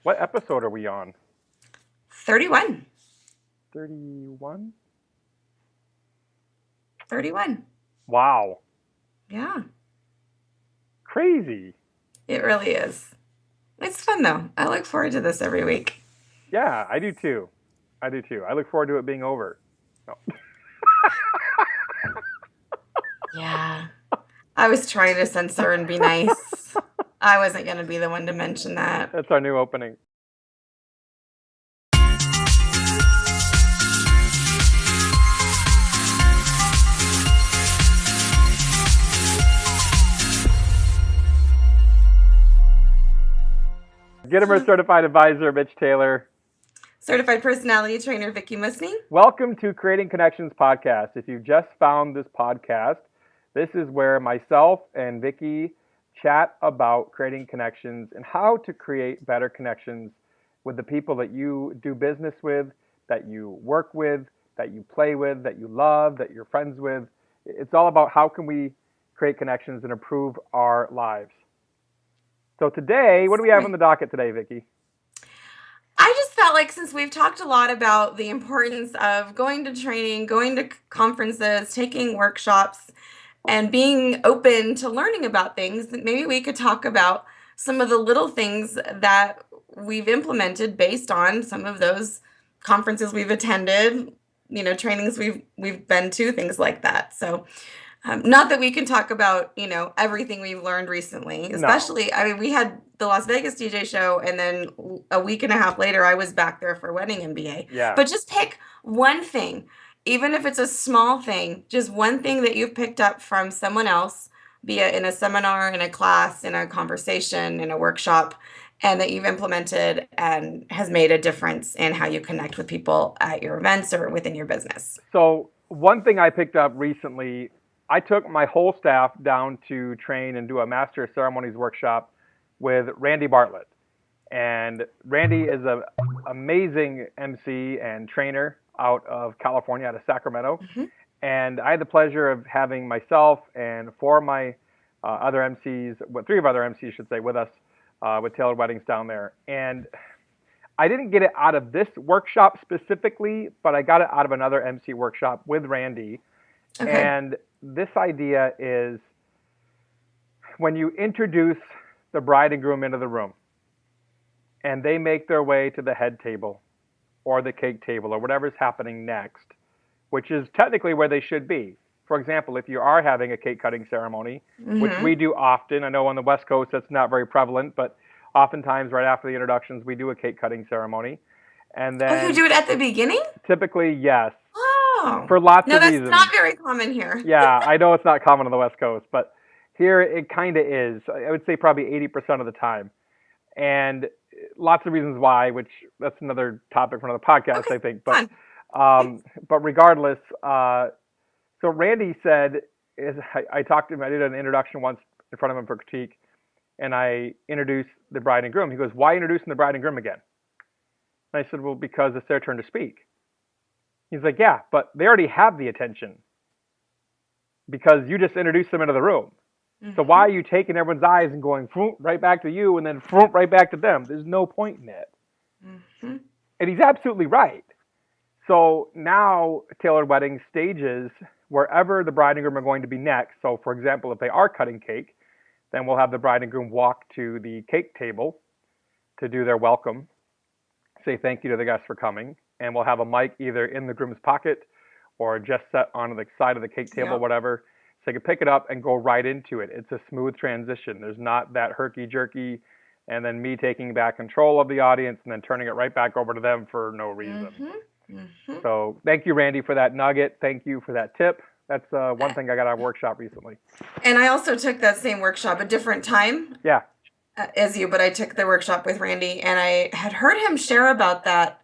What episode are we on? 31. 31? 31. Wow. Yeah, Crazy. it really is. It's fun though. I look forward to this every week. Yeah, I do too. I do too. I look forward to it being over. No. Yeah. I was trying to censor and be nice. I wasn't going to be the one to mention that. That's our new opening. Gitomer certified advisor Mitch Taylor. Certified personality trainer Vickie Musni. Welcome to Creating Connections podcast. If you've just found this podcast, this is where myself and Vickie chat about creating connections and how to create better connections with the people that you do business with, that you work with, that you play with, that you love, that you're friends with. It's all about how can we create connections and improve our lives. So today, what do we have on the docket today, Vickie? I just felt like since we've talked a lot about the importance of going to training, going to conferences, taking workshops, and being open to learning about things, that maybe we could talk about some of the little things that we've implemented based on some of those conferences we've attended, trainings we've been to, things like that. So not that we can talk about, everything we've learned recently, No. especially, I mean, we had the Las Vegas DJ show, and then a week and a half later, I was back there for Wedding MBA. Yeah. But just pick one thing, even if it's a small thing, just one thing that you've picked up from someone else, be it in a seminar, in a class, in a conversation, in a workshop, and that you've implemented and has made a difference in how you connect with people at your events or within your business. So one thing I picked up recently, I took my whole staff down to train and do a master of ceremonies workshop with Randy Bartlett. And Randy is an amazing MC and trainer out of California, out of Sacramento. Mm-hmm. And I had the pleasure of having myself and four of my other MCs, well, three of other MCs, should say, with us with Tailored Weddings down there. And I didn't get it out of this workshop specifically, but I got it out of another MC workshop with Randy. Okay. And this idea is when you introduce the bride and groom into the room and they make their way to the head table or the cake table or whatever's happening next, which is technically where they should be. For example, if you are having a cake cutting ceremony, which we do often, I know on the West Coast that's not very prevalent, but oftentimes right after the introductions, we do a cake cutting ceremony. And then Oh, you do it at the beginning? typically, yes, Oh. for lots No, of that's reasons. not very common here. Yeah, I know it's not common on the West Coast, but here it kind of is. I would say probably 80% of the time. And lots of reasons why, which that's another topic for another podcast, Okay, I think. fun. But regardless, so Randy said, I talked to him, I did an introduction once in front of him for critique, and I introduced the bride and groom. He goes, why introducing the bride and groom again? And I said, well, because it's their turn to speak. He's like, yeah, but they already have the attention because you just introduced them into the room. Mm-hmm. So why are you taking everyone's eyes and going right back to you and then right back to them? There's no point in it. Mm-hmm. And he's absolutely right. So now Tailored Weddings stages wherever the bride and groom are going to be next. So for example, if they are cutting cake, then we'll have the bride and groom walk to the cake table to do their welcome, say thank you to the guests for coming, and we'll have a mic either in the groom's pocket or just set on the side of the cake table, whatever. So they can pick it up and go right into it. It's a smooth transition. There's not that herky-jerky and then me taking back control of the audience and then turning it right back over to them for no reason. Mm-hmm. Mm-hmm. So thank you, Randy, for that nugget. Thank you for that tip. That's one thing I got out of workshop recently. And I also took that same workshop a different time Yeah. as you, but I took the workshop with Randy, and I had heard him share about that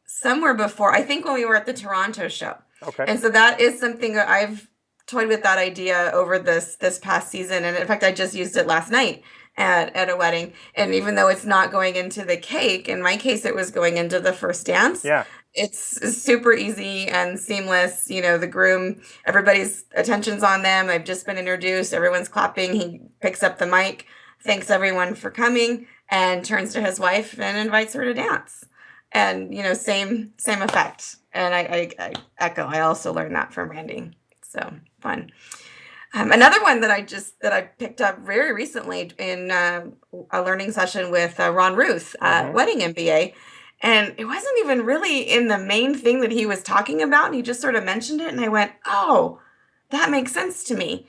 somewhere before, I think when we were at the Toronto show. Okay. And so that is something that I've toyed with that idea over this past season. And in fact, I just used it last night at a wedding. And even though it's not going into the cake, in my case, it was going into the first dance. Yeah. It's super easy and seamless. You know, the groom, everybody's attention's on them. I've just been introduced. Everyone's clapping. He picks up the mic. thanks everyone for coming, and turns to his wife and invites her to dance. And same effect. And I echo. I also learned that from Randy. So fun. Another one that I picked up very recently in a learning session with Ron Ruth, Wedding MBA, and it wasn't even really in the main thing that he was talking about, and he just sort of mentioned it, and I went, "Oh, that makes sense to me."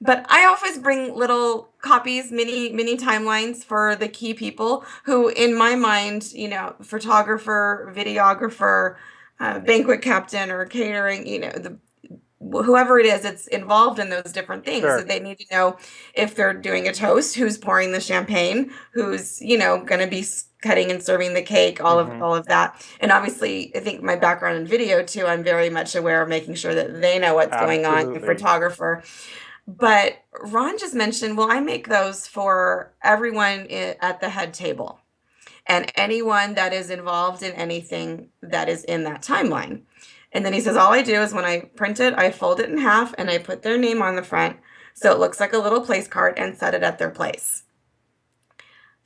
But I always bring little copies, mini timelines for the key people who, in my mind, photographer, videographer, banquet captain, or catering, whoever it is it's involved in those different things. So Sure. they need to know if they're doing a toast, who's pouring the champagne, who's going to be cutting and serving the cake, all of that. And obviously, I think my background in video too, I'm very much aware of making sure that they know what's going on, the Absolutely. photographer. But Ron just mentioned, well, I make those for everyone at the head table and anyone that is involved in anything that is in that timeline. And then he says, all I do is when I print it, I fold it in half and I put their name on the front so it looks like a little place card and set it at their place.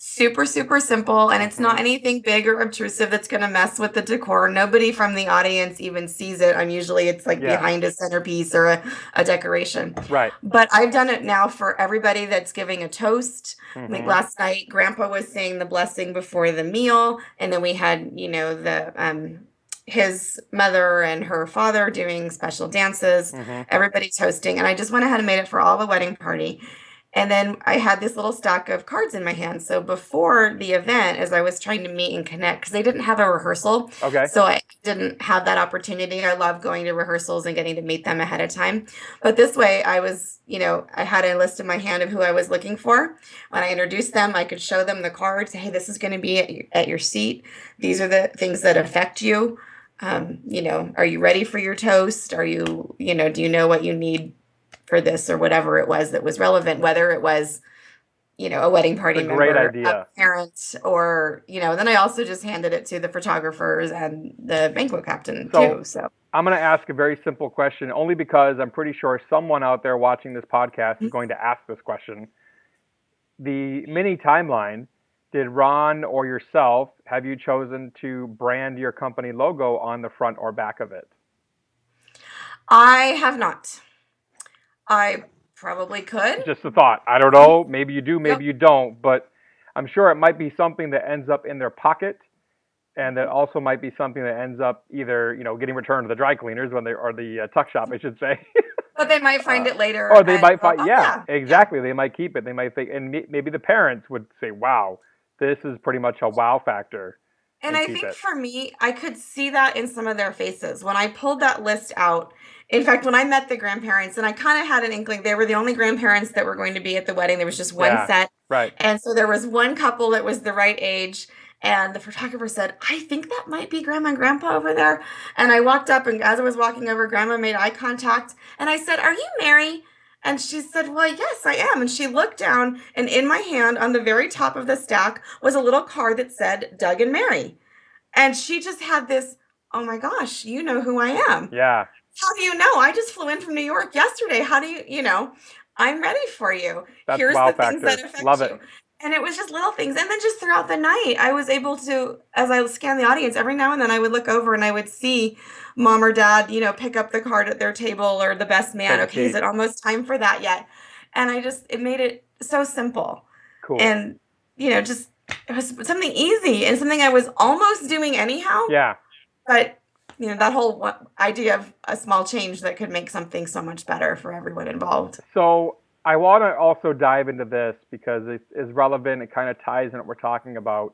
Super, super simple. And it's not anything big or obtrusive that's going to mess with the decor. Nobody from the audience even sees it. It's like behind a centerpiece or a decoration. Right. But I've done it now for everybody that's giving a toast. Like last night, Grandpa was saying the blessing before the meal. And then we had, his mother and her father doing special dances. Everybody's hosting. And I just went ahead and made it for all the wedding party. And then I had this little stack of cards in my hand. So before the event, as I was trying to meet and connect, because they didn't have a rehearsal. Okay. So I didn't have that opportunity. I love going to rehearsals and getting to meet them ahead of time. But this way I was, I had a list in my hand of who I was looking for. When I introduced them, I could show them the cards. Hey, this is going to be at your seat. These are the things that affect you. Are you ready for your toast? Do you know what you need for this or whatever it was that was relevant, whether it was, a wedding party member, great idea. a parent, or, then I also just handed it to the photographers and the banquet captain too. So I'm going to ask a very simple question only because I'm pretty sure someone out there watching this podcast is going to ask this question. The mini timeline, did Ron or yourself, have you chosen to brand your company logo on the front or back of it? I have not. I probably could. Just a thought. I don't know. Maybe you do, maybe you don't. But I'm sure it might be something that ends up in their pocket, and that also might be something that ends up either getting returned to the dry cleaners or the tuck shop, I should say. But they might find it later. Or they might find, exactly. Yeah. They might keep it. They might think, and maybe the parents would say, "Wow, this is pretty much a wow factor." And I think for me, I could see that in some of their faces when I pulled that list out. In fact, when I met the grandparents, and I kind of had an inkling, they were the only grandparents that were going to be at the wedding. There was just one set. Right. And so there was one couple that was the right age. And the photographer said, I think that might be Grandma and Grandpa over there. And I walked up, and as I was walking over, Grandma made eye contact. And I said, are you Mary? And she said, well, yes, I am. And she looked down, and in my hand on the very top of the stack was a little card that said Doug and Mary. And she just had this, oh my gosh, you know who I am. Yeah. How do you know? I just flew in from New York yesterday. How do I'm ready for you. That's Here's wow the things factor. that affect Love you. it. And it was just little things. And then just throughout the night, I was able to, as I scanned the audience, every now and then I would look over and I would see mom or dad, pick up the card at their table, or the best man. Okay, is it almost time for that yet? And it made it so simple. Cool. And, just, it was something easy and something I was almost doing anyhow. Yeah. But, that whole idea of a small change that could make something so much better for everyone involved. So I want to also dive into this because it is relevant. It kind of ties in what we're talking about.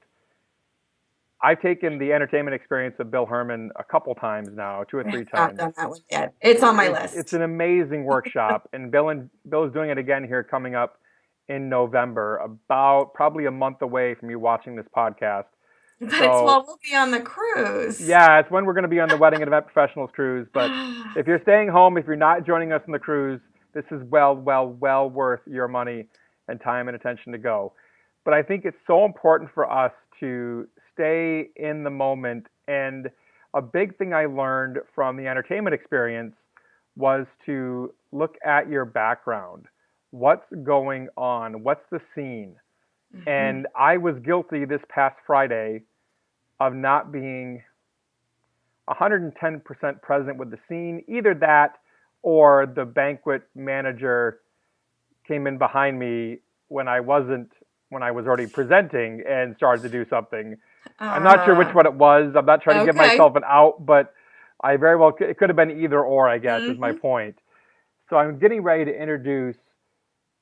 I've taken the entertainment experience of Bill Herman a couple times now, 2 or 3 times. I haven't done that one yet. It's on my list. It's an amazing workshop, and Bill is doing it again here coming up in November, about probably a month away from you watching this podcast. But we'll be on the cruise. Yeah, it's when we're going to be on the Wedding and Event Professionals cruise. But if you're staying home, if you're not joining us on the cruise, this is well worth your money and time and attention to go. But I think it's so important for us to stay in the moment. And a big thing I learned from the entertainment experience was to look at your background. What's going on? What's the scene? Mm-hmm. And I was guilty this past Friday of not being 110% present with the scene. Either that or the banquet manager came in behind me when I wasn't, when I was already presenting and started to do something. I'm not sure which Uh, one it was. I'm not trying to give okay. myself an out, but I very well, it could have been either or, I guess, is my Mm-hmm. point. So I'm getting ready to introduce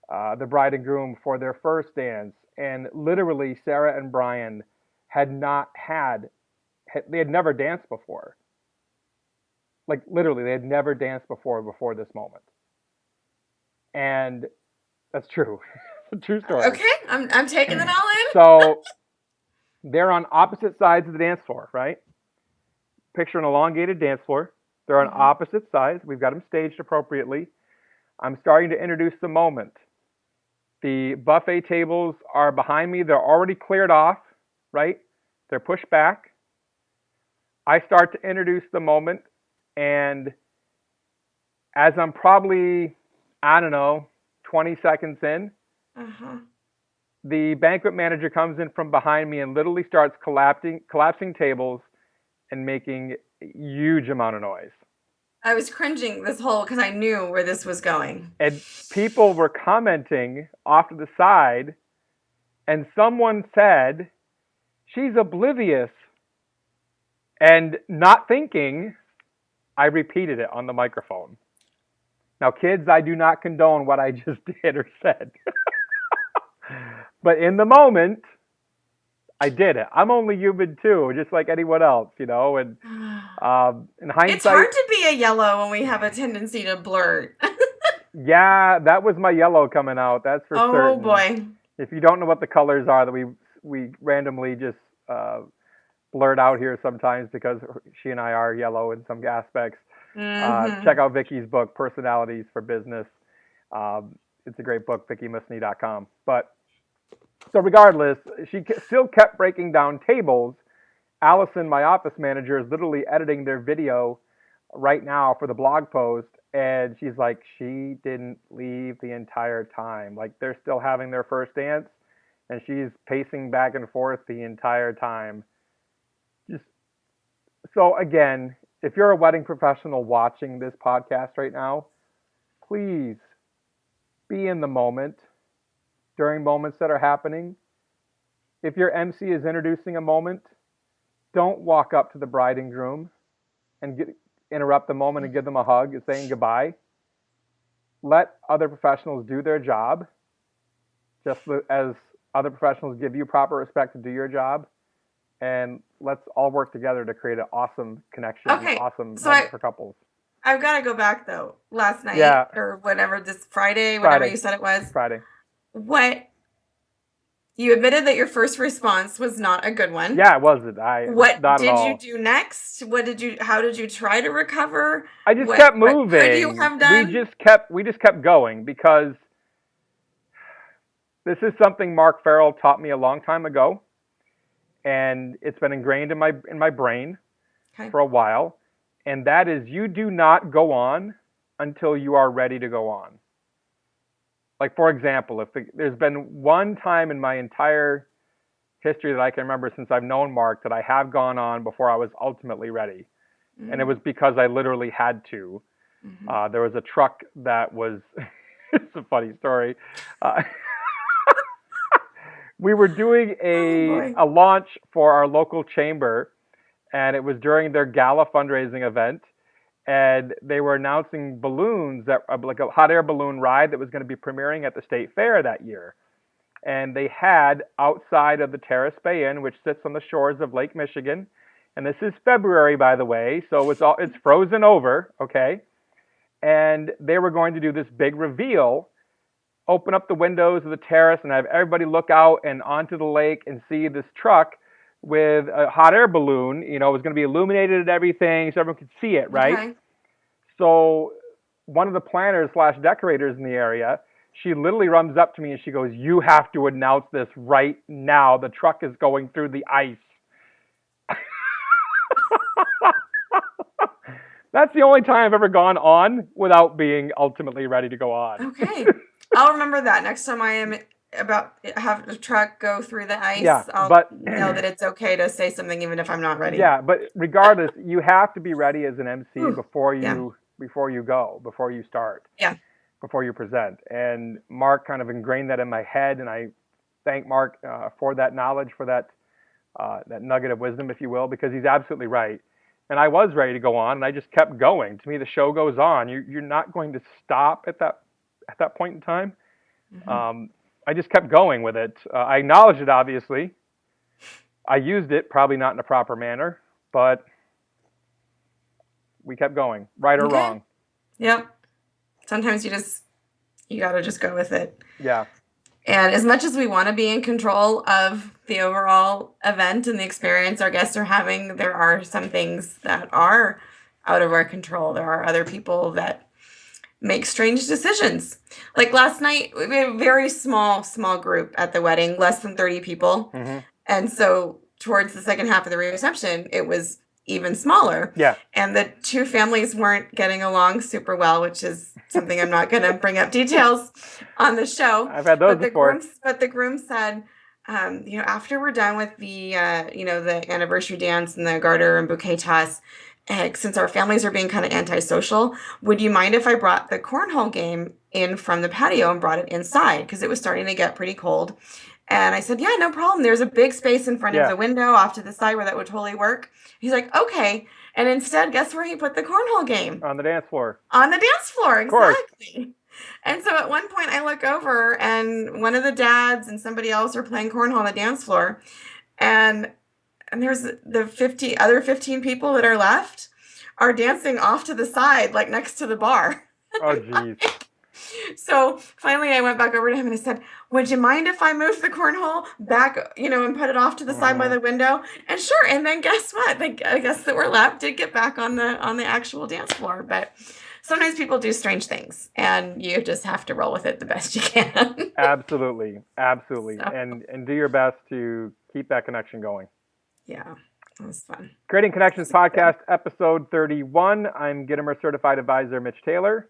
the bride and groom for their first dance. And literally, Sarah and Brian had not had, they had never danced before. Like literally, they had never danced before this moment. And that's true. It's a true story. Okay, I'm taking it all So they're on opposite sides of the dance floor, right? Picture an elongated dance floor. They're on in. Mm-hmm. opposite sides. We've got them staged appropriately. I'm starting to introduce the moment. The buffet tables are behind me. They're already cleared off, right? They're pushed back. I start to introduce the moment, and as I'm probably, I don't know, 20 seconds in, Uh-huh. the banquet manager comes in from behind me and literally starts collapsing tables and making a huge amount of noise. I was cringing this whole because I knew where this was going. And people were commenting off to the side, and someone said, "She's oblivious." And not thinking, I repeated it on the microphone. Now, kids, I do not condone what I just did or said. But in the moment, I did it. I'm only human too, just like anyone else, you know. And in It's hindsight, hard to be a yellow when we have a tendency to blurt. yeah, that was my yellow coming out. That's for Oh certain. boy. If you don't know what the colors are that we randomly just blurt out here sometimes because she and I are yellow in some aspects, Mm-hmm. check out Vickie's book, Personalities for Business. It's a great book, VickieMusni.com. But so regardless, she still kept breaking down tables. Allison, my office manager, is literally editing their video right now for the blog post, and she's like, she didn't leave the entire time. Like they're still having their first dance, and she's pacing back and forth the entire time. Just so again, if you're a wedding professional watching this podcast right now, please be in the moment during moments that are happening. If your MC is introducing a moment, don't walk up to the bride and groom and interrupt the moment and give them a hug and saying goodbye. Let other professionals do their job, just as other professionals give you proper respect to do your job. And let's all work together to create an awesome connection, an Okay, awesome so moment for couples. I've got to go back though. Last Yeah, night or whatever, this Friday, whatever Friday, you said it was. Friday. What you admitted that your first response was not a good one. Yeah, it wasn't. What Not at did you all. do next? How did you try to recover? I just What kept could you moving. have done? We just kept going because this is something Mark Farrell taught me a long time ago, and it's been ingrained in my brain Okay. for a while, and that is you do not go on until you are ready to go on. Like for example, there's been one time in my entire history that I can remember since I've known Mark that I have gone on before I was ultimately ready, and it was because I literally had to. Mm-hmm. There was a truck that was. It's a funny story. Uh, we were doing Oh boy. a launch for our local chamber, and it was during their gala fundraising event, and they were announcing balloons that like a hot air balloon ride that was going to be premiering at the state fair that year. And they had outside of the Terrace Bay Inn, which sits on the shores of Lake Michigan, and this is February, by the way, so it's frozen over, okay? And they were going to do this big reveal, open up the windows of the terrace and have everybody look out and onto the lake and see this truck with a hot air balloon. You know, it was going to be illuminated and everything so everyone could see it, right? Okay. So one of the planners slash decorators in the area, she literally runs up to me and she goes, "You have to announce this right now. The truck is going through the ice." That's the only time I've ever gone on without being ultimately ready to go on. Okay. I'll remember that next time I am about have the truck go through the Yeah, ice, I'll but know that it's okay to say something even if I'm not ready. yeah, but regardless, you have to be ready as an MC Whew. before Yeah. you go, before you start, Yeah. before you present. And Mark kind of ingrained that in my head, and I thank Mark for that knowledge, for that nugget of wisdom, if you will, because he's absolutely right. And I was ready to go on, and I just kept going. To me, the show goes on. You're not going to stop at that point in time. Hmm. Um, I just kept going with it. I acknowledged it, obviously. I used it, probably not in a proper manner, but we kept going, right or Okay. wrong. Yep. Sometimes you gotta just go with it. Yeah, And as much as we want to be in control of the overall event and the experience our guests are having, there are some things that are out of our control. There are other people that make strange decisions. Like last night, we had a very small group at the wedding, less than 30 people. hmm And so towards the second half of the reception, it was even smaller. yeah. And the two families weren't getting along super well, which is something I'm not going to bring up details on the show. I've had those before. But the groom said, after we're done with the anniversary dance and the garter and bouquet toss, since our families are being kind of antisocial, would you mind if I brought the cornhole game in from the patio and brought it inside? Because it was starting to get pretty cold. And I said, yeah, no problem. There's a big space in front of Yeah, the window off to the side where that would totally work. He's like, okay. And instead, guess where he put the cornhole game? on the dance floor. On the dance floor, Of course. exactly. And so at one point, I look over and one of the dads and somebody else are playing cornhole on the dance floor. And there's the 15 people that are left are dancing off to the side, like next to the bar. Oh, geez. So finally, I went back over to him and I said, would you mind if I move the cornhole back, and put it off to the side by hmm the window? And sure. And then guess what? The guests that were left did get back on the actual dance floor. But sometimes people do strange things and you just have to roll with it the best you can. Absolutely, absolutely, So, and do your best to keep that connection going. yeah, it was fun. Creating It Connections was good. podcast, episode 31. I'm Gitomer certified advisor Mitch Taylor.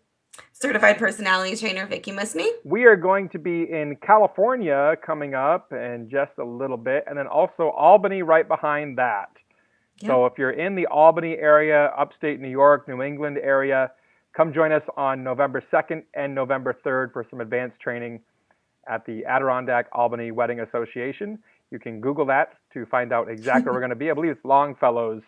Certified personality trainer, Vickie Musni. We are going to be in California coming up in just a little bit, and then also Albany right behind that. So Yep. if you're in the Albany area, upstate New York, New England area, come join us on November 2nd and November 3rd for some advanced training at the Adirondack Albany Wedding Association. You can Google that to find out exactly where we're going to be. I believe it's Longfellows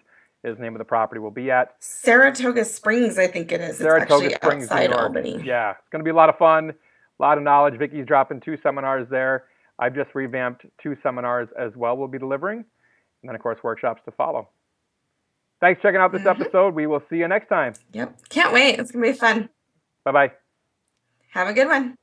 is the name of the property we'll be at. Saratoga Springs, I think it is. It's Saratoga actually Springs, New outside York. Albany. Yeah, it's going to be a lot of fun, a lot of knowledge. Vickie's dropping 2 seminars there. I've just revamped 2 seminars as well we'll be delivering. And then, of course, workshops to follow. Thanks for checking out this Hmm. episode. We will see you next time. Yep. Can't wait. It's going to be fun. Bye-bye. Have a good one.